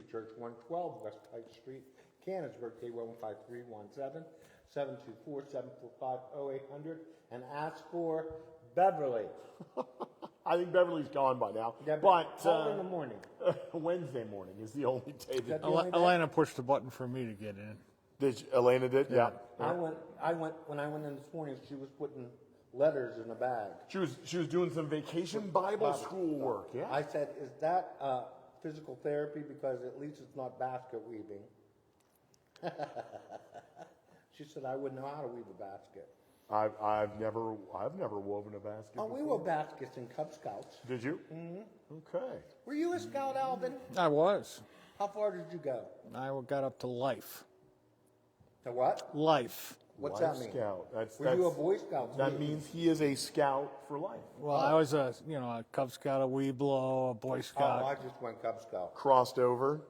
Church, 112 West Pike Street, Canonsburg, K15317, 724-745-0800, and ask for Beverly. I think Beverly's gone by now. Yeah, but call in the morning. Wednesday morning is the only day that. Elena pushed the button for me to get in. Elena did? Yeah. When I went in this morning, she was putting letters in a bag. She was doing some vacation Bible school work. Yeah. I said, "Is that physical therapy? Because at least it's not basket weaving." She said, "I wouldn't know how to weave a basket." I've never woven a basket. Oh, before. we wove baskets in Cub Scouts. Did you? Mm-hmm. Okay. Were you a scout, Alvin? I was. How far did you go? I got up to life. To what? Life. What's Life that mean? Scout. Were you a Boy Scout? That means he is a scout for life. Well, I was a Cub Scout, a Weeblo, a Boy Oh, Scout. I just went Cub Scout. Crossed over.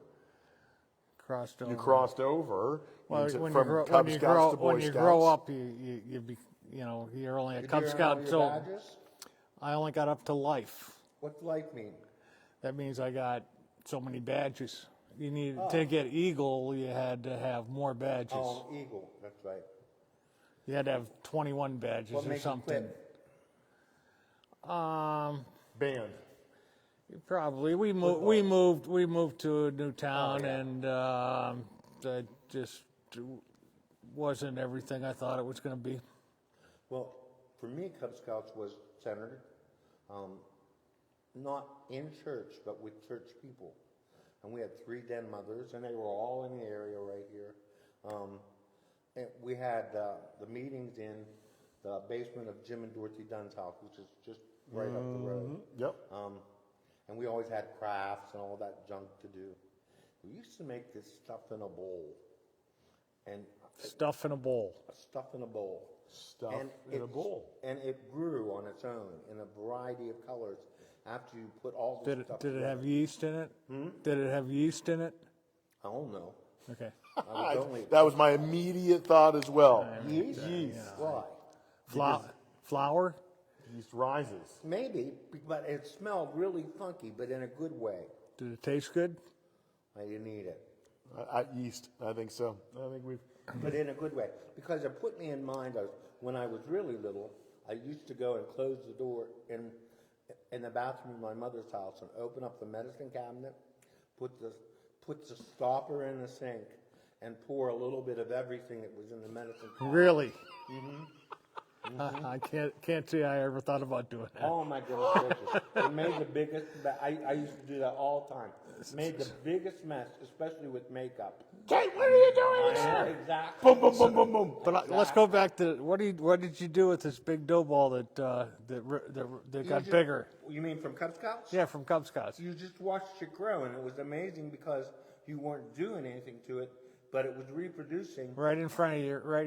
Crossed over. You crossed over. Well, from when Cub Scouts to Boy when you Scouts. grow up, you're only a Did Cub you earn Scout all your until badges? I only got up to life. What's life mean? That means I got so many badges. You need to get Eagle. You had to have more badges. Oh, Eagle. That's right. You had to have 21 badges What or made you something. quit? Band. Probably we moved to a new town, and that just wasn't everything I thought it was going to be. Well, for me, Cub Scouts was centered, not in church, but with church people. And we had 3 den mothers, and they were all in the area right here. And we had the meetings in the basement of Jim and Dorothy Dunn's house, which is just right up the road. Yep. And we always had crafts and all that junk to do. We used to make this stuff in a bowl. And Stuff in a bowl. stuff in a bowl. Stuff And in a bowl. And it grew on its own in a variety of colors after you put all the stuff Did it together. have yeast in it? Did it have yeast in it? I don't know. Okay. I was only That was my immediate thought as well. yeast. Yeast. Why? Flour? Yeast rises. Maybe, but it smelled really funky, but in a good way. Did it taste good? I didn't eat it, Yeast. I think so. I think we've. but in a good way, because it put me in mind of when I was really little. I used to go and close the door in the bathroom of my mother's house and open up the medicine cabinet, put the stopper in the sink, and pour a little bit of everything that was in the medicine cabinet. Really? I can't say I ever thought about doing that. Oh my goodness gracious! It made the biggest. I used to do that all the time. Made the biggest mess, especially with makeup. Kate, what are you doing? Exactly. Boom, boom, boom, boom, boom. But let's go back to what did you do with this big dough ball that got bigger? You mean from Cub Scouts? Yeah, from Cub Scouts. You just watched it grow, and it was amazing because you weren't doing anything to it, but it was reproducing. Right in front of your, right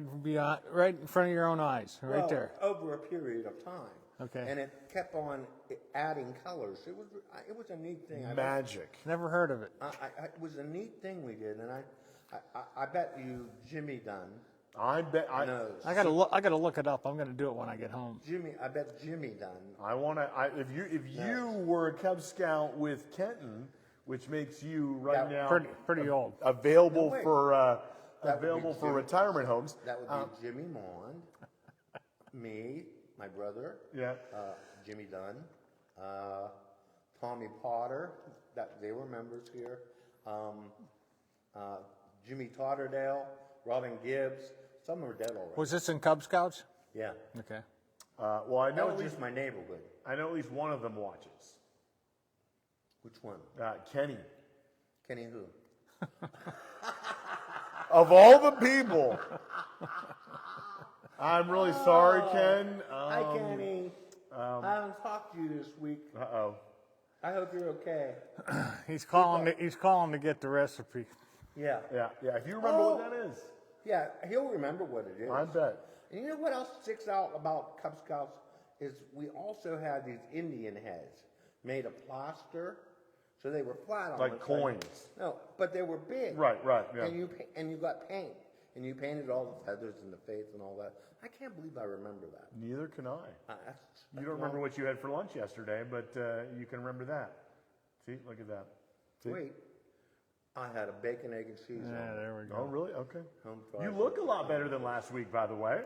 in front of your own eyes, right well, there. over a period of time. Okay. And it kept on adding colors. It was a neat thing. Magic. Never heard of it. It was a neat thing we did, and I bet you Jimmy Dunn I bet. knows. I gotta look it up. I'm gonna do it when I get home. I bet Jimmy Dunn. I want to. If you were a Cub Scout with Kenton, which makes you right now Pretty old. available No, wait. for That would available be for Jimmy. retirement homes. That would be Jimmy Mond, me, my brother, Yeah. Jimmy Dunn, Tommy Potter, that they were members here, Jimmy Totterdale, Robin Gibbs. Some are dead already. Was this in Cub Scouts? Yeah, Okay. Well, I that know was at least just my neighborhood. I know at least one of them watches. Which one? Kenny. Kenny who? Of all the people, I'm really sorry, Ken. Hi, Kenny. I haven't talked to you this week. Uh-oh. I hope you're okay. He's calling to get the recipe. Yeah. Yeah. If you remember what that is, Yeah, he'll remember what it is. I bet. And you know what else sticks out about Cub Scouts is we also had these Indian heads made of plaster, so they were flat on Like the side. coins. No, but they were big. Right. Yeah. And you got paint, and you painted all the feathers and the face and all that. I can't believe I remember that. Neither can I. That's You don't remember what you had for lunch yesterday, but you can remember that. See, look at that. See? Wait, I had a bacon, egg, and cheese Yeah, on. there we Oh, go. really? Okay. Home You fries. look a lot better than last week, by the way.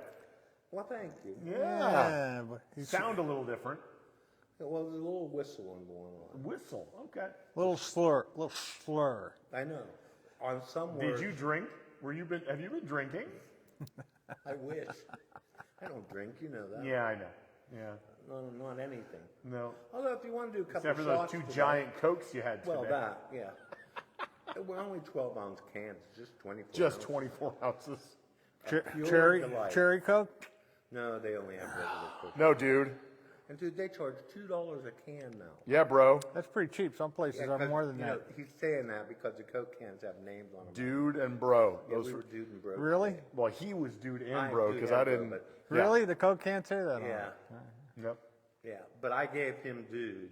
Well, thank you. Yeah. Yeah, but he's Sound a little different. Well, there's a little whistling going on. Whistle. Okay. little slur. I know. On some Did words, you drink? Have you been drinking? I wish. I don't drink, you know that. Yeah, I know. Yeah. No, not anything. No. Although if you want to do a couple Except for of those shots 2 today- giant Cokes you had today. Well, that, yeah. We're only 12-ounce cans, just 24. Just ounces. 24 ounces. Pure delight. Cherry Coke? No, they only have regular Coke. No, dude. And dude, they charge $2 a can now. Yeah, bro. That's pretty cheap. Some places are 'cause, more than you that. know, he's saying that because the Coke cans have names on them. Dude and bro. Yeah, Those we were, were dude and bro. Really? well, he was dude and I'm bro dude because and I bro, didn't. but- Yeah. Really? The Coke can't say that on Yeah, it. Yep. yeah. But I gave him dude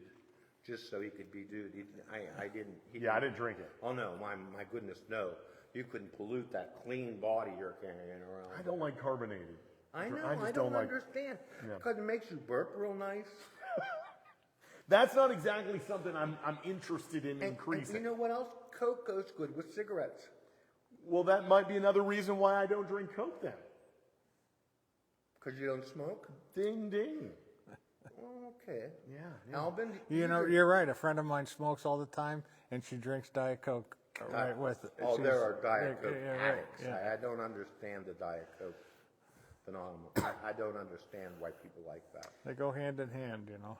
just so he could be dude. I didn't. He Yeah, I didn't drink it. Oh no, my goodness, no! You couldn't pollute that clean body you're carrying around. I don't like carbonated. I know. I I, just don't don't like- understand Yeah. because it makes you burp real nice. That's not exactly something I'm interested in And increasing. you know what else? Coke goes good with cigarettes. Well, that might be another reason why I don't drink Coke then. Because you don't smoke. Ding ding. Oh, okay. Yeah. Albin, You know, you're right. A friend of mine smokes all the time, and she drinks Diet Coke right with it. Oh, She's- there are Diet yeah, Coke yeah, right, addicts. yeah. I don't understand the Diet Coke phenomenon. I don't understand why people like that. They go hand in hand, you know.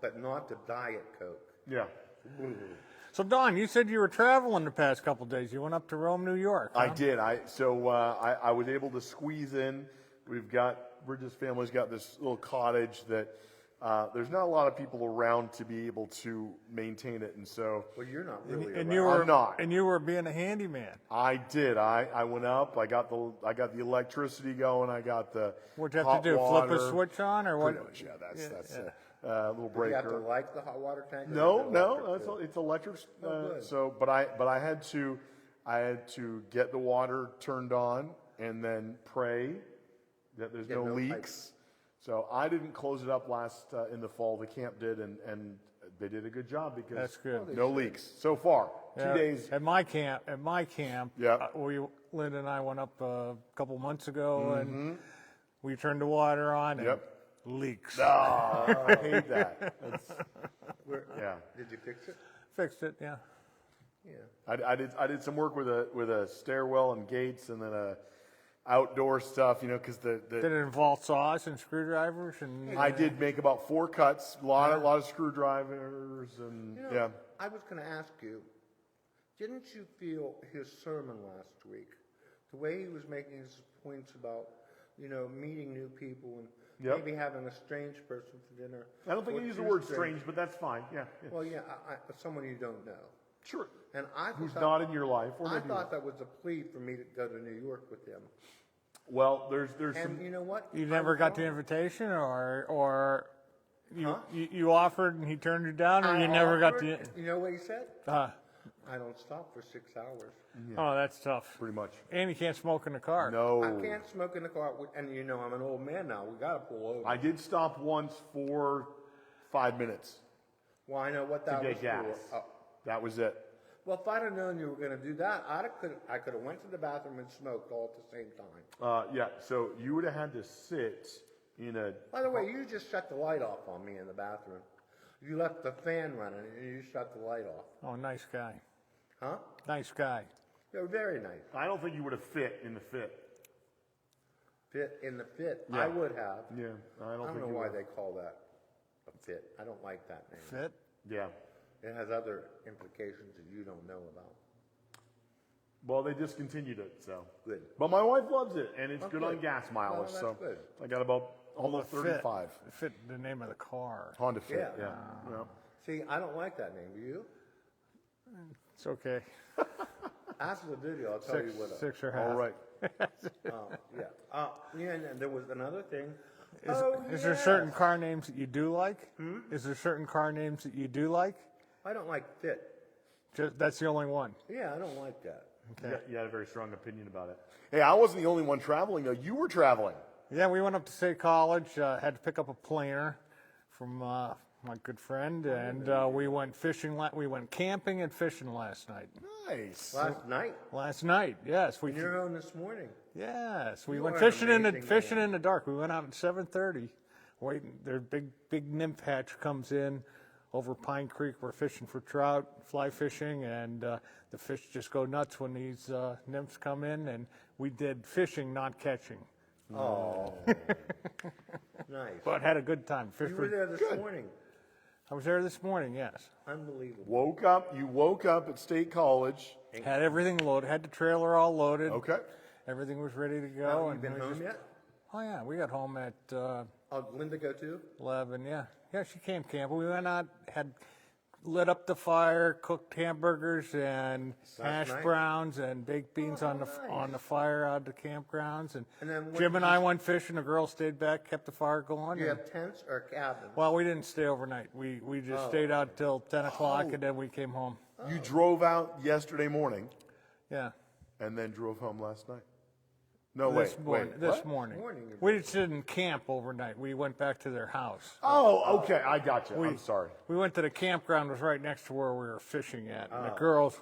But not the Diet Coke. Yeah. So, Don, you said you were traveling the past couple days. You went up to Rome, New York. I huh? did. I was able to squeeze in. Bridget's family's got this little cottage that there's not a lot of people around to be able to maintain it, and so Well, you're not really. And around. you were I'm not. And you were being a handyman. I did. I went up. I got the electricity going. I got the What'd you have hot to do? water. Flip a switch on, or what? Pretty much, yeah. That's yeah. a little Do you have to breaker. like the hot water tank? or No, is it no, electric that's too? all, it's electric. good. So, but I had to get the water turned on and then pray that there's Yeah, no no leaks. So I didn't close it up in the fall. The camp did, and they did a good job because That's good. no leaks so far. Yeah, 2 days. At my camp, Yeah. Linda and I went up a couple months ago, and we turned the water on, and Yep. leaks. Oh, I hate that. Yeah. Did you fix it? Fixed it, yeah. Yeah. I did some work with a stairwell and gates, and then outdoor stuff, because Did it involve saws and screwdrivers? And I did make about 4 cuts, a lot of screwdrivers, and You know, yeah. I was going to ask you, didn't you feel his sermon last week, the way he was making his points about, meeting new people and Yep. maybe having a strange person for dinner? I don't think I or use the two word strange, but that's fine. Yeah. Well, yeah, someone you don't know. Sure. And I Who's thought, not in your life, or I maybe. thought that was a plea for me to go to New York with him. Well, there's And some. you know what? You never got the invitation, or you Huh? you offered and he turned you down, or you never got the. You know what he said? Uh, I don't stop for 6 hours. Oh, that's tough. Pretty much. And you can't smoke in the car. No. I can't smoke in the car, and I'm an old man now. We got to pull over. I did stop once for 5 minutes Well, I know what to that was get gas. for. That was it. Well, if I'd have known you were going to do that, I could have went to the bathroom and smoked all at the same time. Yeah. So you would have had to sit in a. By the way, you just shut the light off on me in the bathroom. You left the fan running and you shut the light off. Oh, nice guy. Huh? Nice guy. You're very nice. I don't think you would have fit in the fit. Fit in the fit. Yeah. I would have. Yeah. I I don't don't think know you why would. they call that a fit. I don't like that name. Fit. Yeah. It has other implications that you don't know about. Well, they discontinued it, so. Good. But my wife loves it, and it's Oh, good good. on gas mileage. Well, that's so good. I got about almost Fit. 35. Fit the name of the car. Honda Fit. Yeah. Yeah. See, I don't like that name. Do you? It's okay. After the video, I'll tell you what. Six or half. All right. Yeah. Yeah, and there was another thing. Is there certain car names that you do like? Is there certain car names that you do like? I don't like fit. That's the only one. Yeah, I don't like that. You had a very strong opinion about it. Hey, I wasn't the only one traveling, though. You were traveling. Yeah, we went up to State College. Had to pick up a planer from my good friend, and we went fishing. We went camping and fishing last night. Nice. Last night. Last night, yes. And you're on this morning. Yes, we You went are an fishing amazing man. in the dark. We went out at 7:30. Waiting, their big nymph hatch comes in over Pine Creek. We're fishing for trout, fly fishing, and the fish just go nuts when these nymphs come in. And we did fishing, not catching, Oh, nice. but had a good time. Fish You were there this morning. I was there this morning. Yes, Unbelievable. You woke up at State College. had everything loaded. Had the trailer all loaded. Okay. Everything was ready to go. Have you and been we home just- yet? Oh yeah, we got home at Oh, Linda go too? 11. Yeah, she came camping. We went out, had lit up the fire, cooked hamburgers and hash night? browns and baked beans on the nice. fire out at the campgrounds. And And then what Jim did and you I went fishing. The girls stayed back, kept the fire going. Do you and- have tents or cabins? well, we didn't stay overnight. We just stayed out till 10 o'clock and then we came home. You drove out yesterday morning Yeah. and then drove home last night. No, This wait. morning. This What? morning. Morning you We just didn't camp overnight. We went back to their house. Oh, okay. I got you. I'm sorry. We went to the campground. It was right next to where we were fishing at. And the Oh. girls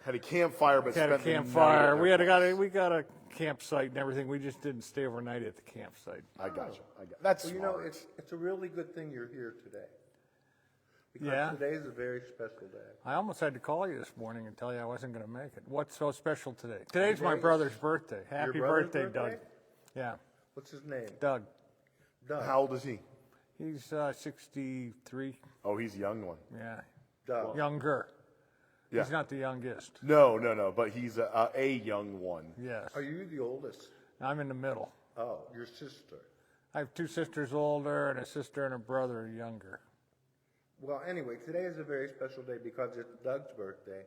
Had a campfire, but had a spent the night campfire. at We their place. we got a campsite and everything. We just didn't stay overnight at the campsite. I got you. That's Well, smart. it's a really good thing you're here today. Because Yeah. today is a very special day. I almost had to call you this morning and tell you I wasn't going to make it. What's so special today? Today's my Today's- brother's birthday. Happy brother's birthday, Doug. birthday? Yeah, What's his name? Doug. Doug. How old is he? He's 63. Oh, he's a young one. Yeah, Doug. younger. Yeah. He's not the youngest. No, but he's a young one. Yes, Are you the oldest? I'm in the middle. Oh, your sister. I have two sisters older and a sister and a brother younger. Well, anyway, today is a very special day because it's Doug's birthday,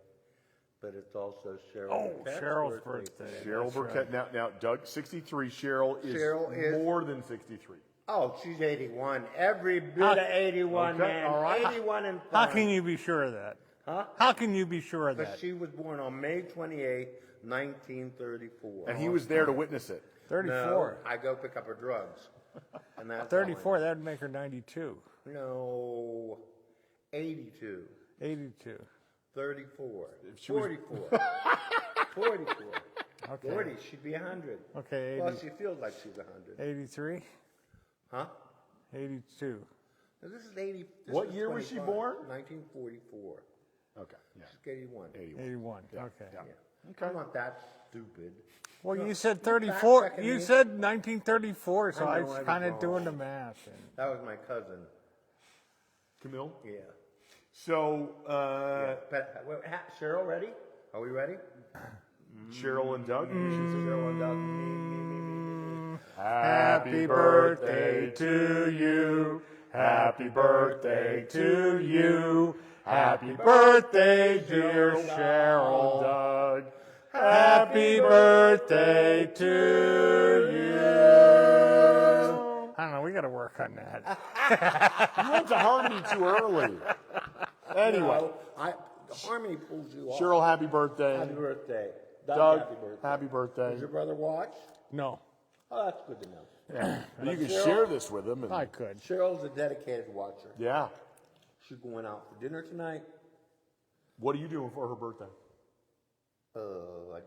but it's also Cheryl. Oh, Burkett's Cheryl's birthday. Cheryl That's Burkett. Now, Doug, 63. Cheryl is more than 63. Oh, she's 81. Every bit of 81, Okay, man. all right. 81 and How fine. can you be sure of that? Huh? How can you be sure of Because that? she was born on May 28, 1934. And he was there to witness it. 34. No, I go pick up her drugs. And that's 34, that would make her 92. No, 82, 82. 34, she was- 44, 44, Okay. 40, she'd be 100. Okay, Well, 80, she feels like she's 100. 83, Huh? 82. No, this is 80. This What is year was she 25, born? 1944. Okay. Yeah. She's 81. 81. Okay. Yeah. I'm not that stupid. Well, No, you said you 34. fact-checking You me? said 1934, so I I know, was I was kind of wrong. doing the math. And That was my cousin. Camille? Yeah. So, But, Cheryl, ready? Are we ready? Cheryl and Doug? Cheryl and Doug. Me. Happy birthday to you. Happy birthday to you. Happy birthday, dear Cheryl. Doug. Happy birthday to you. I don't know. We got to work on that. You went to Harmony too early. Anyway, No, Harmony pulls you off. Cheryl, happy birthday. Happy birthday. Doug, happy birthday. happy birthday. Does your brother watch? No, Oh, that's good to know. And you can Cheryl- share this with him. And, I could. Cheryl's a dedicated watcher. yeah. She's going out for dinner tonight. What are you doing for her birthday? I'm,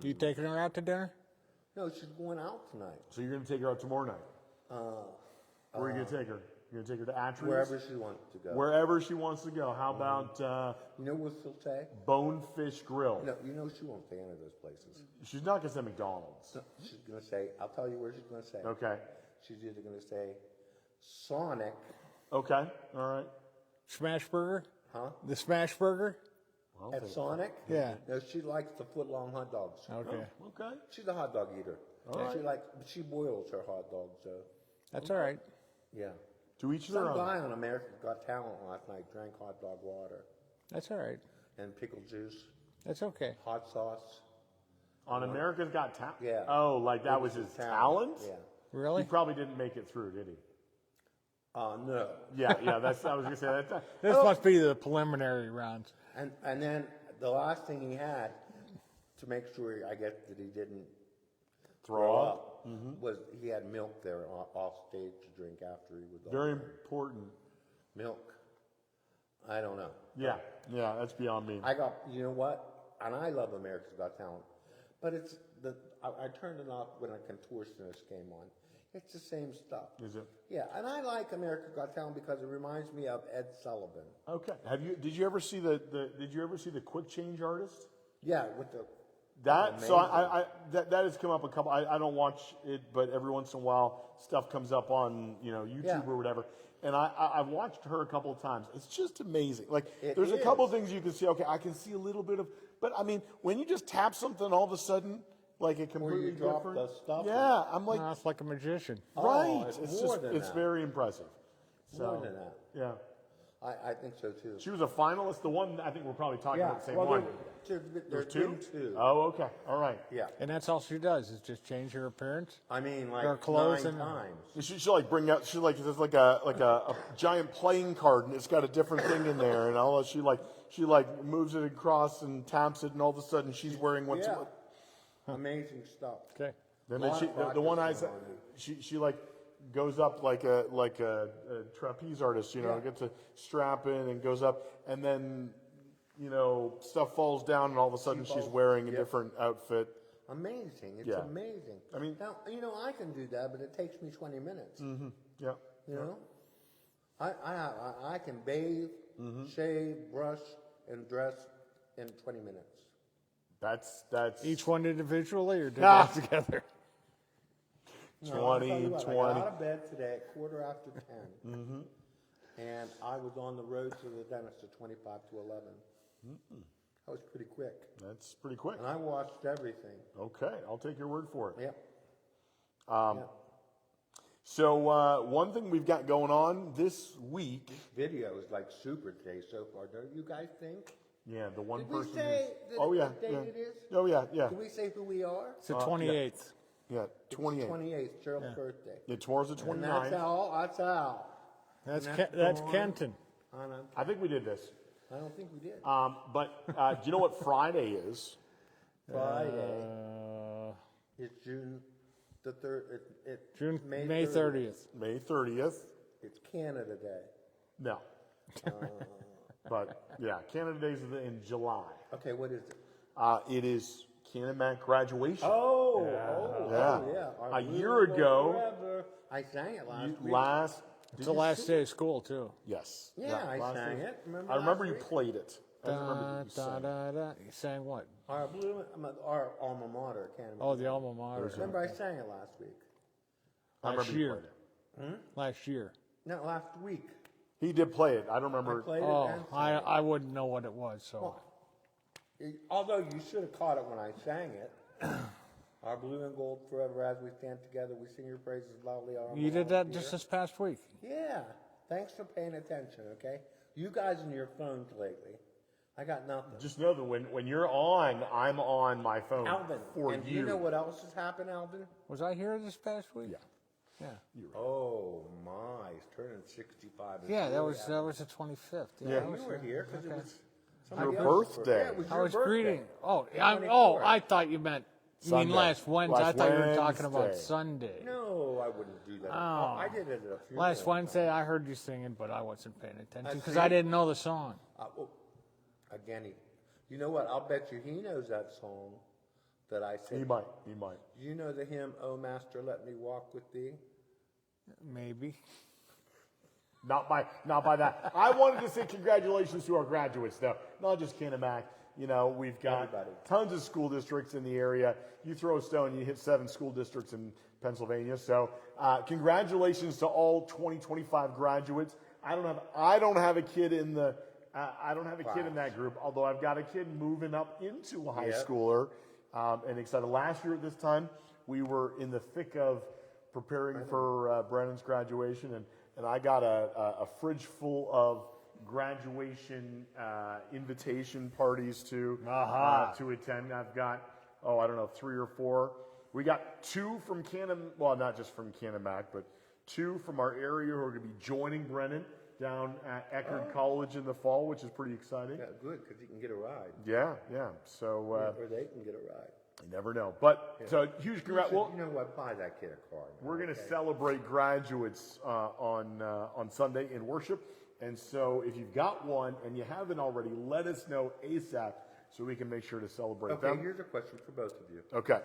You taking her out to dinner? no, she's going out tonight. So you're going to take her out tomorrow night? Where are you going to take her? You're going to take her to Atreus? Wherever she wants to go. Wherever she wants to go. How about You know what she'll say? Bonefish Grill? No, you know she won't say any of those places. She's not going to say McDonald's. No, she's going to say, I'll tell you where she's going to say. Okay. She's either going to say Sonic, Okay. All right. Smash burger? huh? The smash burger? Well, At Sonic? Yeah. No, she likes the foot-long hot dogs. Okay. okay. She's a hot dog eater. She boils her hot dogs, so That's all right. yeah. To each their Some own. guy on America's Got Talent last night drank hot dog water That's all right. and pickle juice, That's okay. hot sauce. On America's Got Talent? Yeah. Oh, like that It was his talent. talent? Yeah. He Really? probably didn't make it through, did he? No. Yeah, that's. I was gonna say that. This must be the preliminary rounds. And then the last thing he had to make sure, I guess, that he didn't Throw up. was he had milk there off stage to drink after he was Very on. important. milk. I don't know. Yeah, that's beyond me. You know what? And I love America's Got Talent, but I turned it off when a contortionist came on. It's the same stuff. Is it? Yeah, and I like America's Got Talent because it reminds me of Ed Sullivan. Okay. Did you ever see the Quick Change Artist? Yeah, with the That so amazing. that has come up a couple. I don't watch it, but every once in a while stuff comes up on YouTube Yeah. or whatever. And I've watched her a couple of times. It's just amazing. Like It there's a couple is. of things you can see. Okay, I can see a little bit of, but I mean, when you just tap something, all of a sudden, like it completely drop different. the stuff Yeah, I'm like, No, it's like a magician. right. it's It's more just than it's that. very impressive. More than that. Yeah, I think so too. she was a finalist. The one I think we're probably talking about the same well, one. there's two? been two. Oh, okay, all right. Yeah, And that's all she does is just change her appearance. I mean like Her clothes 9 and- times. She'll like bring out. There's like a giant playing card, and it's got a different thing in there, and all she moves it across and taps it, and all of a sudden she's wearing what's. Yeah, amazing stuff. Okay. Then Lot she, of the one practice I going on. she like goes up like a trapeze artist, Yeah. gets a strap in and goes up, and then stuff falls down, and all of a sudden she's falls- wearing a yep. different outfit. Amazing. It's Yeah. amazing. I mean- now I can do that, but it takes me 20 minutes. Yeah. You know, I can bathe, shave, brush, and dress in 20 minutes. That's Each one individually or Ah. together? No, I'll tell 20, you what, 20. I got out of bed today at 10:15, and I was on the road to the dentist at 25 to 11. That was pretty quick, That's pretty quick. and I watched everything. Okay, I'll take your word for it. Yep. So one thing we've got going on this week. Video is like super today so far, don't you guys think? Yeah, the one Did we person. say who's, oh yeah, what date yeah. it is? Oh yeah, yeah, Did we say who we are? It's the 28th. yeah. 28. 28th, Cheryl's birthday. Yeah, tomorrow's the And that's 29th. Al. That's Al. That's gone. Kenton. I think we did this. I don't think we did. But do you know what Friday is? Friday Uh, is June the 3rd. June, May May 30th. May 30th. It's Canada Day. No. But yeah, Canada Day is in July. Okay, what is it? It is Canamac graduation. Yeah. A Our year Blue ago- Forever. I sang it last week. Last. It's the last day of school, too. Yes. Yeah, I last sang day. it. Remember I remember last you week? played it. I don't remember Da, that you da, sang. da, da. You sang what? Our alma mater, Canada. Oh, the alma mater. Remember I sang it last week? I Last remember you year. played it. Last year. No, last week. He did play it. I don't I remember. played Oh, it and sang it. I wouldn't know what it was, so. Although you should have caught it when I sang it. Our blue and gold forever as we stand together, we sing your praises loudly. Our alma You did mater, that just dear. this past week. Yeah. Thanks for paying attention, okay? You guys and your phones lately. I got nothing. Just know that when you're on, I'm on my phone Alvin, for and you. you know what else has happened, Alvin? Was I here this past week? Yeah. Yeah. Oh my, he's turning 65. It's Yeah, that really was the 25th. Yeah. Yeah, I was you were here because it was Your somebody else's birthday. Yeah, it was I your was birthday. greeting. Oh, The I'm, 24th. I thought you meant. You mean Sunday. last Wednesday? I Last thought you were talking about Wednesday. Sunday. No, I wouldn't do that. Oh. I did it at a funeral. Last Wednesday, I heard you singing, but I wasn't paying attention because see. I didn't know the song. Again, you know what? I'll bet you he knows that song that I He said. might. You know the hymn, "O Master, let me walk with thee"? Maybe. Not by that. I wanted to say congratulations to our graduates, though. Not just Canamac. We've got Everybody. tons of school districts in the area. You throw a stone, you hit 7 school districts in Pennsylvania. So, congratulations to all 2025 graduates. I don't have a kid in the. I don't have a kid in that group. Although I've got a kid moving up into a high Yep. schooler, and excited. Last year at this time, we were in the thick of preparing for Brennan's graduation, and I got a fridge full of graduation invitation parties to attend. I've got, I don't know, 3 or 4. We got 2 from not just from Canamac, but 2 from our area who are going to be joining Brennan down at Eckerd College in the fall, which is pretty exciting. Yeah, good, because you can get a ride. Yeah. So Or they can get a ride. you never know. But so huge congrats. You Well, know what? Buy that kid a car. man, we're going to okay? celebrate graduates on Sunday in worship. And so if you've got one and you haven't already, let us know ASAP so we can make sure to celebrate Okay, them. here's a question for both of you. Okay.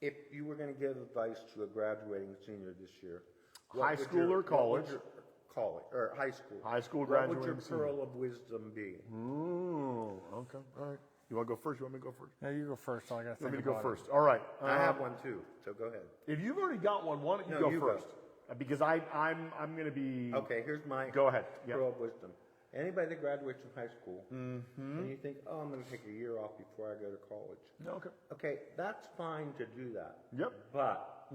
If you were going to give advice to a graduating senior this year, High school or college? College, or high school. High school What would your graduating senior. pearl of wisdom be? Ooh, okay. All right. You want to go first? You want me to go first? Now you go first. I got to Let think me to go about it. first. All right. I have one too, so go ahead. If you've already got one, why don't you No, go you go. first? Because I'm going to be. Okay, here's my Go ahead. Yep. pearl of wisdom. Anybody that graduates from high school, and you think, oh, I'm going to take a year off before I go to college. Okay. Okay, that's fine to do that. Yep. But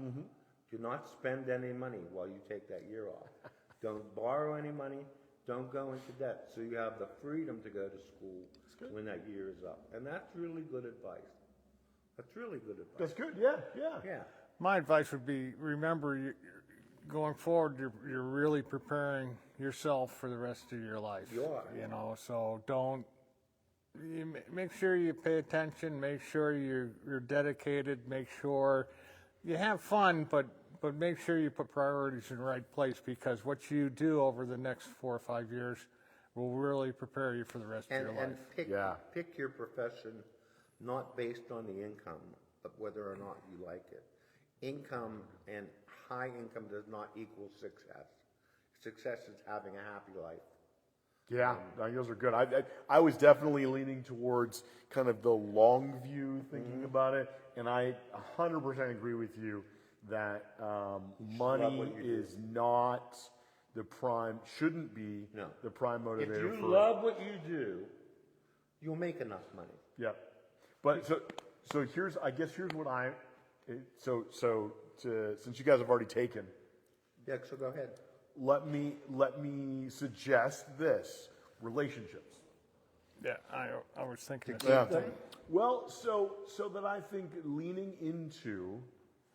do not spend any money while you take that year off. Don't borrow any money. Don't go into debt. So you have the freedom to go to school when that year is up. And that's really good advice. That's really good advice. That's good. Yeah. Yeah. Yeah. My advice would be, remember, going forward, you're really preparing yourself for the rest of your life. You are. You know, so make sure you pay attention, make sure you're dedicated, make sure you have fun, but make sure you put priorities in the right place, because what you do over the next 4 or 5 years will really prepare you for the rest of your life. And pick your profession not based on the income, but whether or not you like it. Income and high income does not equal success. Success is having a happy life. Yeah, no, those are good. I was definitely leaning towards kind of the long view thinking about it, and I 100% agree with you that money is not the prime, shouldn't be the prime motivator. If you for love what you do, you'll make enough money. Yeah, but so here's what since you guys have already taken. Yeah, so go ahead. Let me suggest this: relationships. Yeah, I was thinking the same thing. Well, so that I think leaning into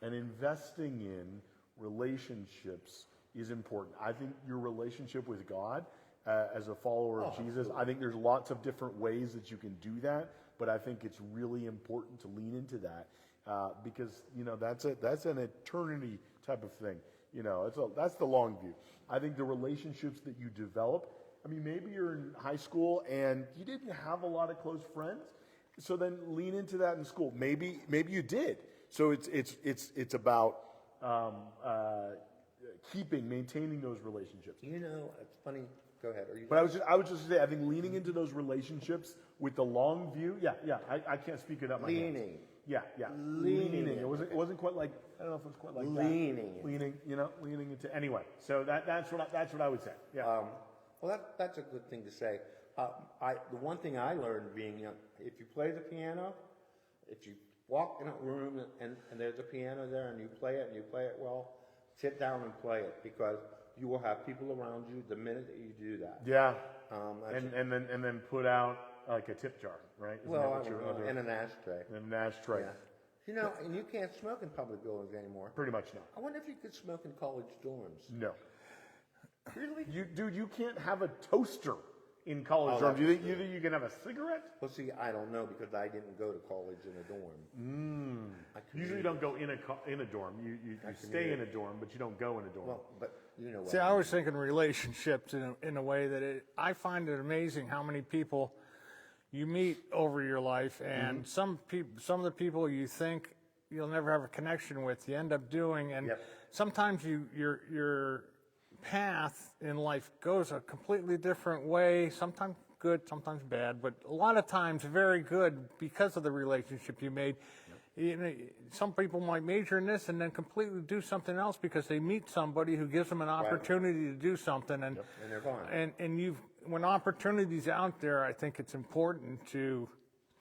and investing in relationships is important. I think your relationship with God, as a follower of Jesus, I think there's lots of different ways that you can do that, but I think it's really important to lean into that because that's an eternity type of thing. That's the long view. I think the relationships that you develop, I mean, maybe you're in high school and you didn't have a lot of close friends, so then lean into that in school. Maybe you did. So it's about maintaining those relationships. It's funny. Go ahead. But I was just say, I think leaning into those relationships with the long view. Yeah. I can't speak it up. Leaning. Yeah. Leaning. It wasn't quite like, I don't know if it was quite like leaning. That. Leaning into. Anyway, so that's what I would say. Yeah. Well, that's a good thing to say. The one thing I learned being young, if you play the piano, if you walk in a room and there's a piano there and you play it well, sit down and play it, because you will have people around you the minute that you do that. Yeah. And then put out like a tip jar, right? And an ashtray. And an ashtray. Yeah. And you can't smoke in public buildings anymore. Pretty much no. I wonder if you could smoke in college dorms. No. Really? You can't have a toaster in college dorms. You think you can have a cigarette? Well, see, I don't know, because I didn't go to college in a dorm. Usually you don't go in a dorm. You stay in a dorm, but you don't go in a dorm. Well, but you know what? See, I was thinking relationships in a way that I find it amazing how many people you meet over your life, and some of the people you think you'll never have a connection with, you end up doing, and sometimes your path in life goes a completely different way, sometimes good, sometimes bad, but a lot of times very good because of the relationship you made. Some people might major in this and then completely do something else because they meet somebody who gives them an opportunity to do something, and they're fine. And when opportunities out there, I think it's important to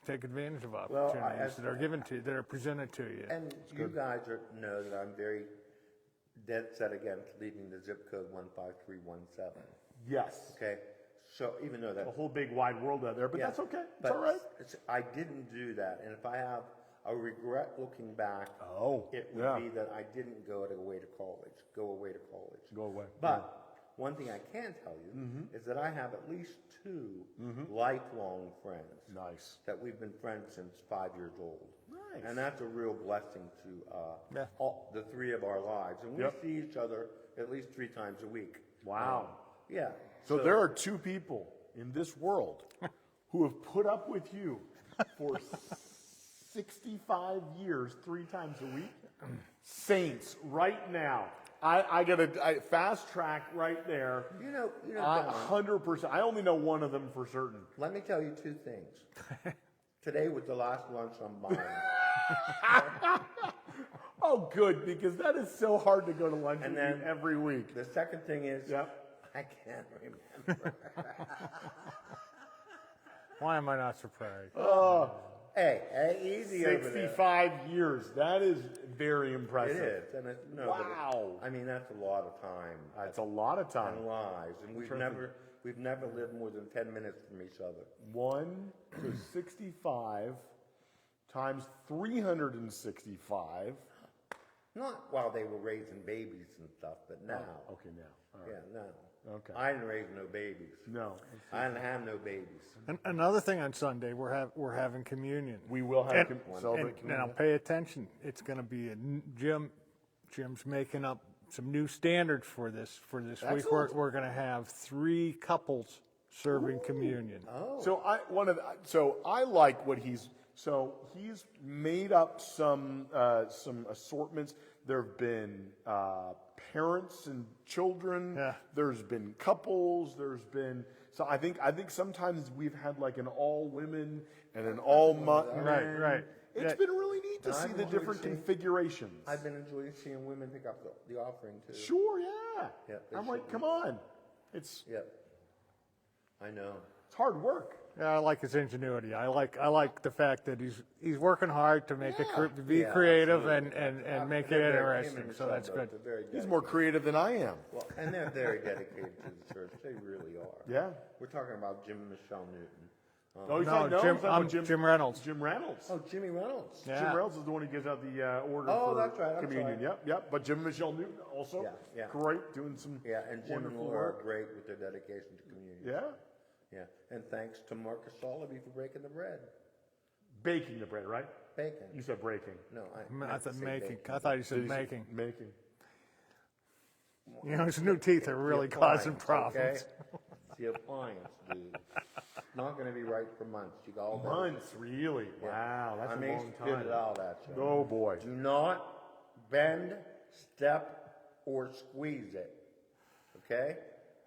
take advantage of opportunities that are given to you, that are presented to you. And you guys know that I'm very dead set against leaving the zip code 15317. Yes. Okay. So even though that's a whole big wide world out there, but that's okay. It's all right. I didn't do that, and if I have a regret looking back, it would be that I didn't go away to college. Go away. But one thing I can tell you is that I have at least 2 lifelong friends. Nice. That we've been friends since 5 years old. Nice. And that's a real blessing to all, the 3 of our lives. And we see each other at least 3 times a week. Wow. Yeah. So there are two people in this world who have put up with you for 65 years, 3 times a week. Saints, right now. I got a fast track right there. You know, Don, 100%. I only know one of them for certain. let me tell you 2 things. Today was the last lunch I'm buying. Oh, good, because that is so hard to go to lunch And with you then- every week. The second thing is, Yep. I can't remember. Why am I not surprised? Hey, easy over there. 65 years. That is very It impressive. is, and it's no. but Wow. I mean, that's a lot of time That's a lot of time. and lives, and we've never lived more than 10 minutes from each other. 1 to 65 times 365. Not while they were raising babies and stuff, but now. Okay, now. All right. Yeah, no. Okay. I didn't raise no babies. No. I didn't have no babies. Another thing on Sunday, we're having communion. We will have celebrate And now communion. pay attention. It's going to be Jim's making up some new standards for this week. Excellent. We're going to have 3 couples serving communion. So I like what he's made up some assortments. There have been parents and children. Yeah. There's been couples. There's been I think sometimes we've had like an all women and an all men. Right. It's Yeah. been really neat to And see I've the enjoyed different seeing- configurations. I've been enjoying seeing women pick up the offering too. Sure, yeah. Yeah, they I'm like, should. come on, it's Yep. I know. hard work. Yeah, I like his ingenuity. I like the fact that he's working hard to make be Yeah, creative absolutely. and make it They're very- him interesting. and So that's Michelle good. both are very He's more creative than I am. Well, and they're very dedicated to the church. They really are. Yeah. We're talking about Jim and Michelle Newton. Oh, he's No, not, no, Jim- he's not I'm with Jim Reynolds. Jim Reynolds. Oh, Jimmy Reynolds. Yeah. Jim Reynolds is the one who gives out the order Oh, for that's right, I'm communion. sorry. Yep. But Jim and Michelle Newton also Yeah. great, doing some Yeah, and Jim and wonderful Laura are work. great with their dedication to community. Yeah, Yeah. And thanks to Marcus Solaby for breaking the bread. baking the bread, right? Bacon. You said breaking. No, I meant to thought say making. bacon. I thought you said Did you say making. Making. You know, his new teeth are really The causing appliance, problems. Okay? It's the appliance, dude. It's not going to be right for months. You got all that. Months, really? Wow, that's I a may long spit time. it out at you. Oh boy. Do not bend, step, or squeeze it. Okay?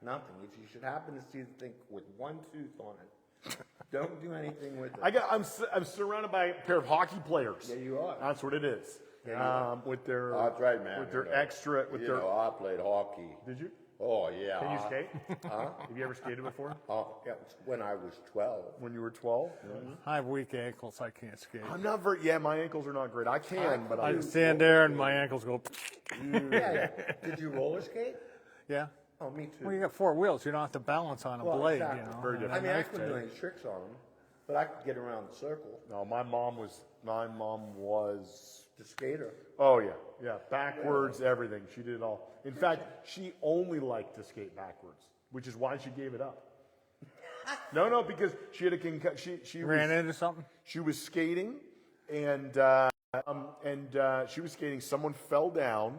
Nothing. If you should happen to see the thing with one tooth on it, don't do anything with it. I'm surrounded by a pair of hockey players. Yeah, you are. That's what it is. Yeah, you are. With their That's right, man. with their You know. extra with You their. know, I played hockey. Did you? Oh, yeah. Can you skate? Huh? Have you ever skated before? Yeah, when I was 12. When you were 12? I have weak ankles. I can't skate. I'm not very. Yeah, my ankles are not great. I can, but I I. stand there and my ankles go. Yeah. Did you roller skate? Yeah. Oh, me too. Well, you got 4 wheels. You don't have to balance on a Well, blade. exactly. You know. Very different. I mean, I Nice couldn't do blade. any tricks on them, but I could get around the circle. No, my mom was. The skater. Oh yeah, backwards, everything. She did it all. In fact, she only liked to skate backwards, which is why she gave it up. No, because she had a concussion. She Ran was, into something. She was skating, and she was skating. Someone fell down,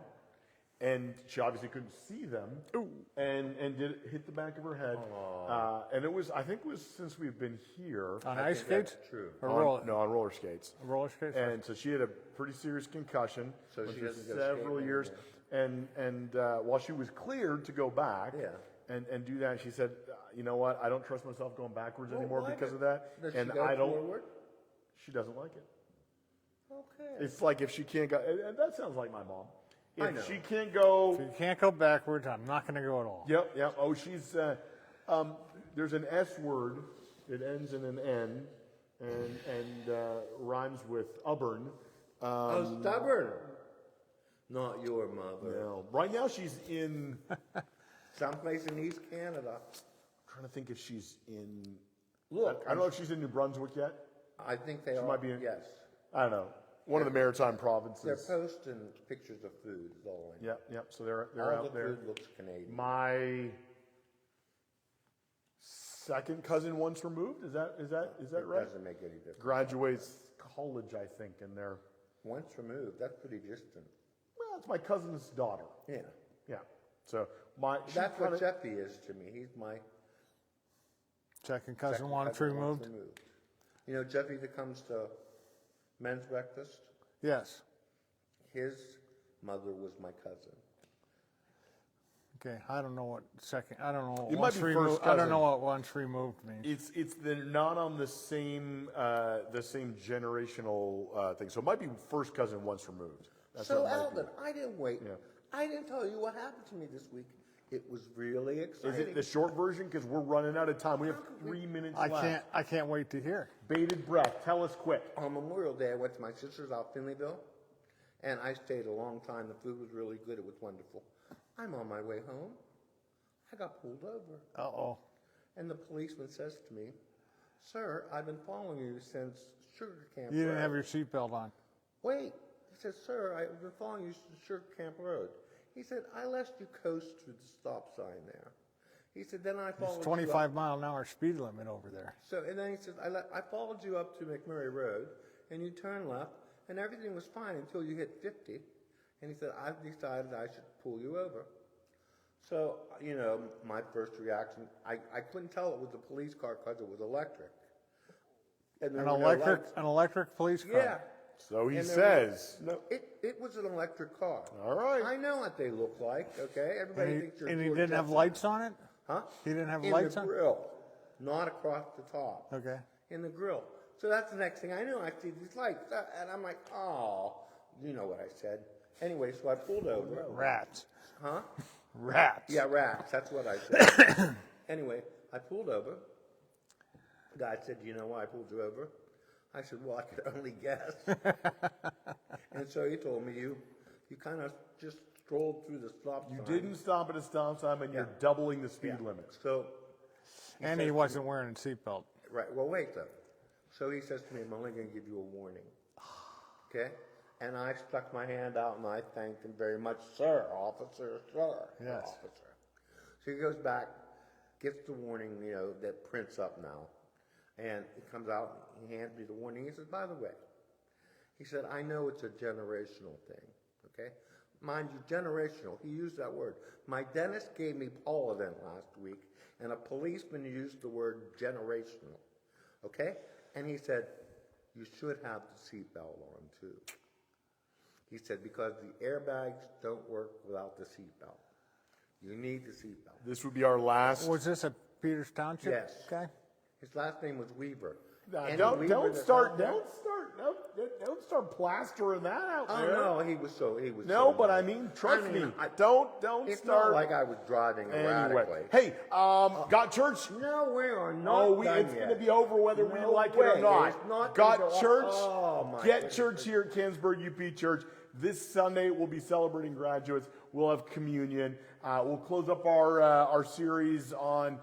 and she obviously couldn't see them, and hit the back of her head. And I think it was since we've been here. On I ice think that's skates? true. Or on roller skates. roller skates? And so she had a pretty serious concussion. So went she through doesn't go several skating years. And while she was cleared to go back Yeah. and do that, she said, you know what? I don't trust myself going backwards anymore why because not? of that. Does and she go I don't. forward? She doesn't like it. Okay. It's like if she can't go. And that sounds like my mom. I know. If she can't go. If you can't go backwards, I'm not going to go at all. Yep. Oh, she's. There's an S word. It ends in an N, and rhymes with stubborn. Oh, stubborn. Not your mother. No. Right now she's in. Someplace in East Canada. I'm trying to think if she's in. Look, I don't know if she's in New Brunswick yet. I think they are. might be in- Yes. I don't know. One of the maritime They're provinces. posting pictures of food. Is all I know. Yep. So they're All out the there. food looks Canadian. My second cousin once removed. Is that It right? doesn't make any difference. Graduates college, I think, and they're. Once removed, that's pretty distant. Well, it's my cousin's daughter. Yeah. Yeah. So That's what Jeffy is to me. He's my Second cousin second once cousin removed? You know Jeffy that comes to men's breakfast? Yes. His mother was my cousin. Okay, I don't know what second, I don't know what It might once be removed, first I don't cousin. know what once removed means. They're not on the same generational thing. So it might be first cousin once removed. That's So what it might be. Alvin, I didn't wait. Yeah. I didn't tell you what happened to me this week. It was really Is exciting. it the short version? Because we're running out of time. We have 3 minutes left. I can't wait to hear. Bated breath. Tell us quick. On Memorial Day, I went to my sister's out Finleyville, and I stayed a long time. The food was really good. It was wonderful. I'm on my way home. I got pulled over, Uh-oh. and the policeman says to me, "Sir, I've been following you since Sugar Camp You didn't Road." have your seatbelt on. Wait. He said, "Sir, I've been following you since Sugar Camp Road." He said, "I let you coast through the stop sign there." He said, "Then I followed It's you up." 25-mile-an-hour speed limit over there. So, and then he says, I followed you up to McMurray Road, and you turned left, and everything was fine until you hit 50. And he said, I've decided I should pull you over. So, you know, my first reaction, I couldn't tell it was a police car because it was electric. And there An were no lights. electric police car. Yeah. So he And there says. No, it was an electric car. All right. I know what they look like, okay? Everybody thinks you're And he George didn't have Jetson. lights on it? Huh? He didn't have In lights the on? grill, not across the top. Okay. In the grill. So that's the next thing I knew. I see these lights, and I'm like, oh, you know what I said. Anyway, so I pulled over. Rats. Huh? Rats. Yeah, rats. That's what I said. Anyway, I pulled over. The guy said, "You know why I pulled you over?" I said, "Well, I could only guess." And so he told me, you kind of just strolled through the stop sign. You didn't stop at a stop sign, and you're Yeah. doubling the speed Yeah. limit. So, And he wasn't wearing a seatbelt. right, well, wait, though. So he says to me, "I'm only going to give you a warning." Okay? And I stuck my hand out, and I thanked him very much, "Sir, officer, sir, Yes. officer." So he goes back, gets the warning, you know, that prints up now. And he comes out, he hands me the warning. He says, "By the way," he said, "I know it's a generational thing, okay? Mind you, generational, he used that word. My dentist gave me Polident last week, and a policeman used the word generational, okay? And he said, you should have the seatbelt on too." He said, "Because the airbags don't work without the seatbelt. You need the seatbelt." This would be our last. Was this a Peters Township Yes. guy? His last name was Weaver. Nah, Any don't Weaver that's start out there- don't start plastering that out Oh there. no, he was so No, so but nice. I mean, trust me. I- Don't It's start. not like I was driving erratically. Anyway, hey, got church? No, we are not done It's yet. going to be over whether we No like it way. or not. It's not Got gonna go- church? Oh, my Get goodness. church here at Canonsburg UP Church. This Sunday we'll be celebrating graduates. We'll have communion. We'll close up our series on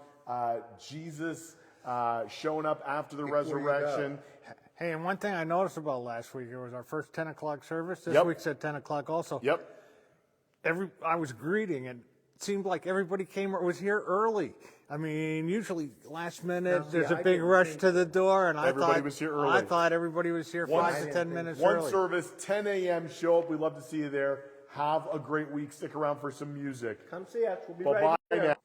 Jesus showing up after the Before you go. resurrection. Hey, and one thing I noticed about last week, it was our first 10 o'clock service. This Yep. week's at 10 o'clock also. Yep. I was greeting, and it seemed like everybody was here early. I mean, usually last minute, Now, see, there's a I big didn't rush think- to the door, and Everybody was here early. I thought everybody was here One- 5 I to didn't 10 think- minutes One early. service, 10 a.m. Show up. We'd love to see you there. Have a great week. Stick around for some music. Come see us. We'll be Bye-bye right here. now.